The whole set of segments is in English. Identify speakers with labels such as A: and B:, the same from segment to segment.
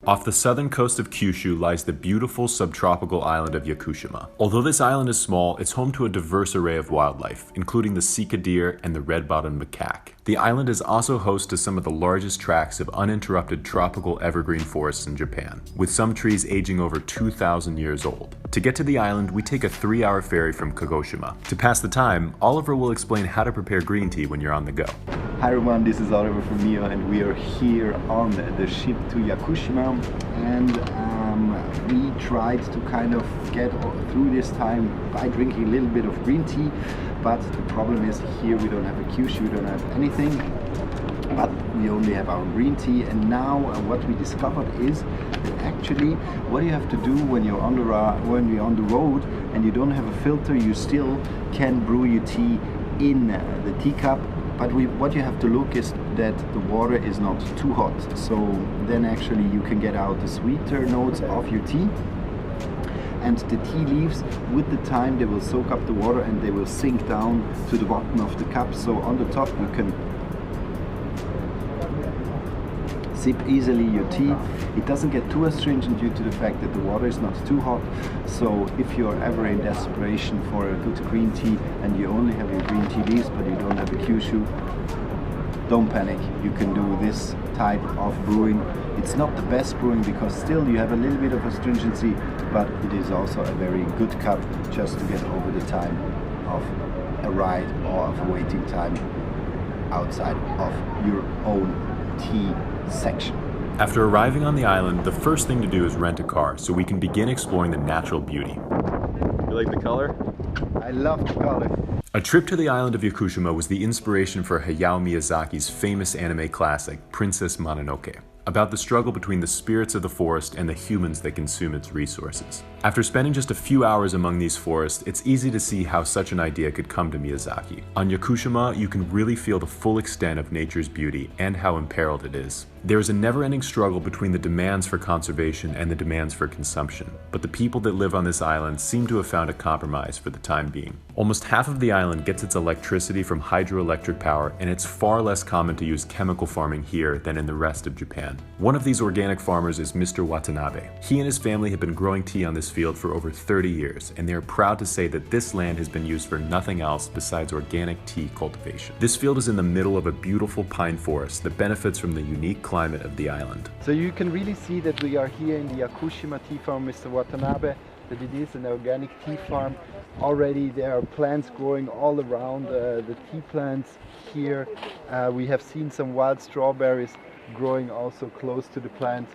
A: Off the southern coast of Kyushu lies the beautiful subtropical island of Yakushima. Although this island is small, it's home to a diverse array of wildlife, including the sika deer and the red-bottomed macaque. The island is also host to some of the largest tracts of uninterrupted tropical evergreen forests in Japan, with some trees aging over 2,000 years old. To get to the island, we take a 3-hour ferry from Kagoshima. To pass the time, Oliver will explain how to prepare green tea when you're on the go.
B: Hi everyone, this is Oliver from Mio and we are here on the ship to Yakushima, and we tried to kind of get through this time by drinking a little bit of green tea, but the problem is here we don't have a Kyushu, we don't have anything, but we only have our green tea. And now what we discovered is that actually what you have to do when you're on the road and you don't have a filter, you still can brew your tea in the teacup. But what you have to look is that the water is not too hot, so then actually you can get out the sweeter notes of your tea. And the tea leaves, with the time they will soak up the water and they will sink down to the bottom of the cup. So on the top you can sip easily your tea. It doesn't get too astringent due to the fact that the water is not too hot. So if you're ever in desperation for a good green tea and you only have your green tea leaves but you don't have a Kyushu, don't panic. You can do this type of brewing. It's not the best brewing because still you have a little bit of astringency, but it is also a very good cup just to get over the time of a ride or of a waiting time outside of your own tea section.
A: After arriving on the island, the first thing to do is rent a car so we can begin exploring the natural beauty.
B: You like the color? I love the color.
A: A trip to the island of Yakushima was the inspiration for Hayao Miyazaki's famous anime classic, Princess Mononoke, about the struggle between the spirits of the forest and the humans that consume its resources. After spending just a few hours among these forests, it's easy to see how such an idea could come to Miyazaki. On Yakushima, you can really feel the full extent of nature's beauty and how imperiled it is. There is a never-ending struggle between the demands for conservation and the demands for consumption, but the people that live on this island seem to have found a compromise for the time being. Almost half of the island gets its electricity from hydroelectric power, and it's far less common to use chemical farming here than in the rest of Japan. One of these organic farmers is Mr. Watanabe. He and his family have been growing tea on this field for over 30 years, and they are proud to say that this land has been used for nothing else besides organic tea cultivation. This field is in the middle of a beautiful pine forest that benefits from the unique climate of the island.
B: So you can really see that we are here in the Yakushima tea farm, Mr. Watanabe, that it is an organic tea farm. Already there are plants growing all around the tea plants here. We have seen some wild strawberries growing also close to the plant.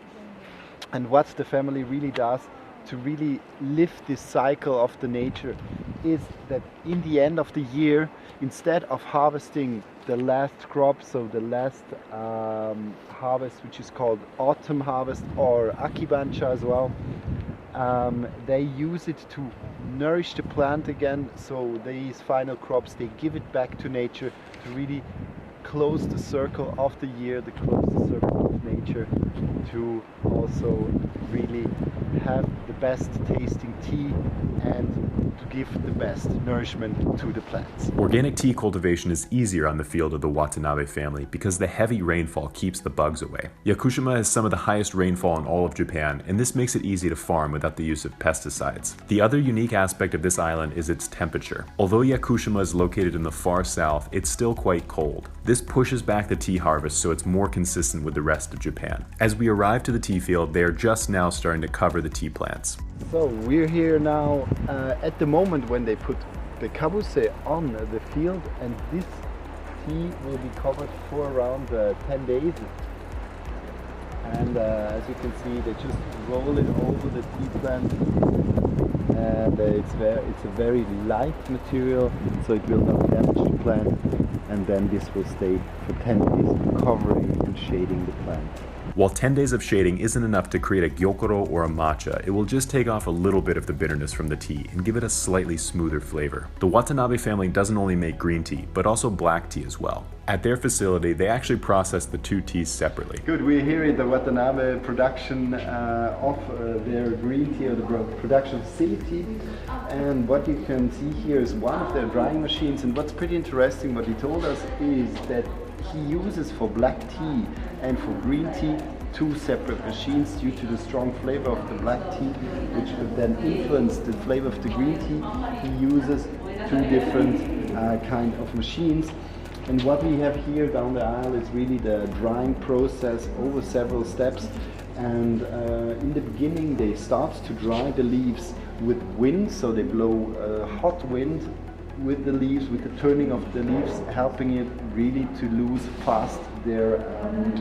B: And what the family really does to really lift this cycle of the nature is that in the end of the year, instead of harvesting the last crop, so the last harvest, which is called autumn harvest or akibancha as well, they use it to nourish the plant again. So these final crops, they give it back to nature to really close the circle of the year, to close the circle of nature, to also really have the best tasting tea and to give the best nourishment to the plants.
A: Organic tea cultivation is easier on the field of the Watanabe family because the heavy rainfall keeps the bugs away. Yakushima has some of the highest rainfall in all of Japan, and this makes it easy to farm without the use of pesticides. The other unique aspect of this island is its temperature. Although Yakushima is located in the far south, it's still quite cold. This pushes back the tea harvest so it's more consistent with the rest of Japan. As we arrive to the tea field, they are just now starting to cover the tea plants.
B: So we're here now at the moment when they put the kabuse on the field, and this tea will be covered for around 10 days. And as you can see, they just roll it over the tea plant, and it's a very light material, so it will not damage the plant. And then this will stay for 10 days, covering and shading the plant.
A: While 10 days of shading isn't enough to create a gyokoro or a matcha, it will just take off a little bit of the bitterness from the tea and give it a slightly smoother flavor. The Watanabe family doesn't only make green tea, but also black tea as well. At their facility, they actually process the two teas separately.
B: Good, we're here at the Watanabe production of their green tea, or the production facility. And what you can see here is one of their drying machines. And what's pretty interesting, what he told us, is that he uses for black tea and for green tea two separate machines due to the strong flavor of the black tea, which would then influence the flavor of the green tea. He uses two different kind of machines. And what we have here down the aisle is really the drying process over several steps. And in the beginning they start to dry the leaves with wind, so they blow hot wind with the leaves, with the turning of the leaves, helping it really to lose fast their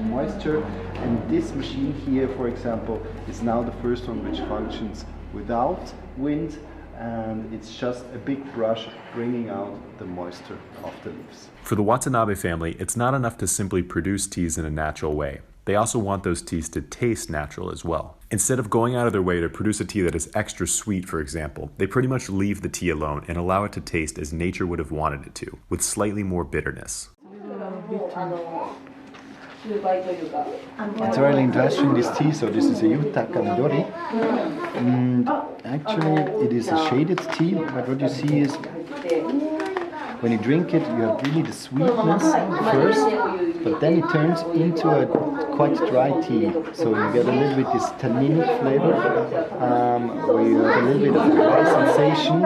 B: moisture. And this machine here, for example, is now the first one which functions without wind, and it's just a big brush bringing out the moisture of the leaves.
A: For the Watanabe family, it's not enough to simply produce teas in a natural way. They also want those teas to taste natural as well. Instead of going out of their way to produce a tea that is extra sweet, for example, they pretty much leave the tea alone and allow it to taste as nature would have wanted it to, with slightly more bitterness.
B: It's really interesting, this tea. So this is a Yutaka Midori, and actually it is a shaded tea, but what you see is when you drink it, you have really the sweetness first, but then it turns into a quite dry tea. So you get a little bit this tanninic flavor, where you have a little bit of a dry sensation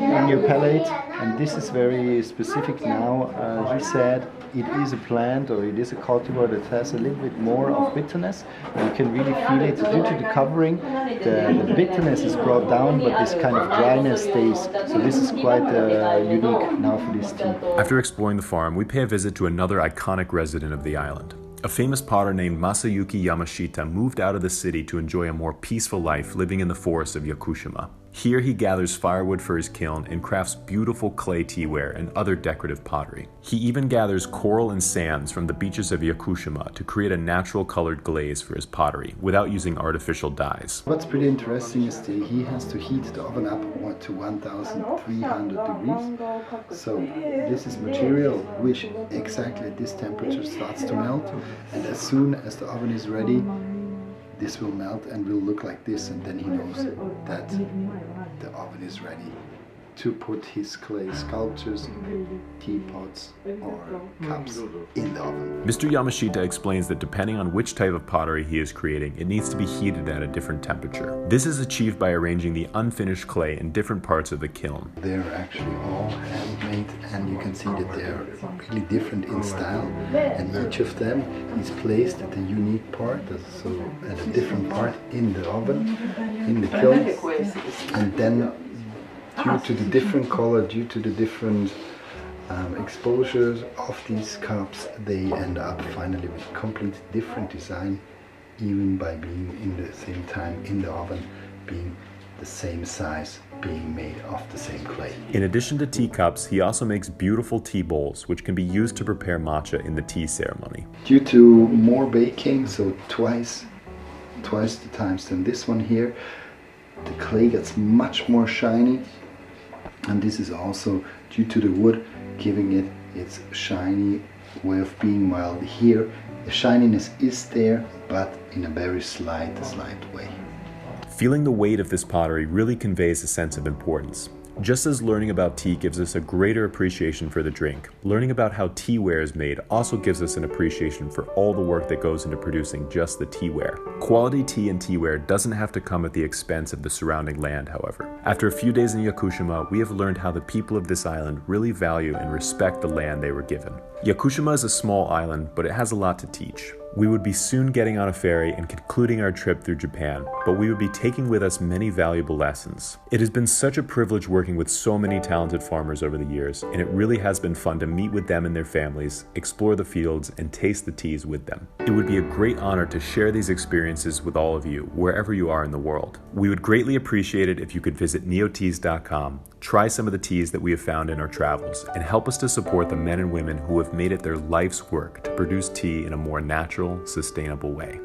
B: in your palate. And this is very specific now. He said it is a plant, or it is a cultivar that has a little bit more of bitterness. And you can really feel it due to the covering. The bitterness is brought down, but this kind of dryness stays. So this is quite unique now for this tea.
A: After exploring the farm, we pay a visit to another iconic resident of the island. A famous potter named Masayuki Yamashita moved out of the city to enjoy a more peaceful life living in the forest of Yakushima. Here he gathers firewood for his kiln and crafts beautiful clay teaware and other decorative pottery. He even gathers coral and sands from the beaches of Yakushima to create a natural colored glaze for his pottery without using artificial dyes.
B: What's pretty interesting is that he has to heat the oven up to 1300 degrees. So this is material which exactly at this temperature starts to melt, and as soon as the oven is ready, this will melt and will look like this, and then he knows that the oven is ready to put his clay sculptures, teapots or cups in the oven.
A: Mr. Yamashita explains that depending on which type of pottery he is creating, it needs to be heated at a different temperature. This is achieved by arranging the unfinished clay in different parts of the kiln.
B: They're actually all handmade, and you can see that they're really different in style, and each of them is placed at a unique part, so at a different part in the oven, in the kiln, and then due to the different color, due to the different exposures of these cups, they end up finally with a completely different design, even by being in the same time in the oven, being the same size, being made of the same clay.
A: In addition to teacups, he also makes beautiful tea bowls, which can be used to prepare matcha in the tea ceremony.
B: Due to more baking, so twice the times than this one here, the clay gets much more shiny, and this is also due to the wood giving it its shiny way of being, while here the shininess is there, but in a very slight way.
A: Feeling the weight of this pottery really conveys a sense of importance. Just as learning about tea gives us a greater appreciation for the drink, learning about how teaware is made also gives us an appreciation for all the work that goes into producing just the teaware. Quality tea and teaware doesn't have to come at the expense of the surrounding land, however. After a few days in Yakushima, we have learned how the people of this island really value and respect the land they were given. Yakushima is a small island, but it has a lot to teach. We would be soon getting on a ferry and concluding our trip through Japan, but we would be taking with us many valuable lessons. It has been such a privilege working with so many talented farmers over the years, and it really has been fun to meet with them and their families, explore the fields, and taste the teas with them. It would be a great honor to share these experiences with all of you, wherever you are in the world. We would greatly appreciate it if you could visit neoteas.com, try some of the teas that we have found in our travels, and help us to support the men and women who have made it their life's work to produce tea in a more natural, sustainable way.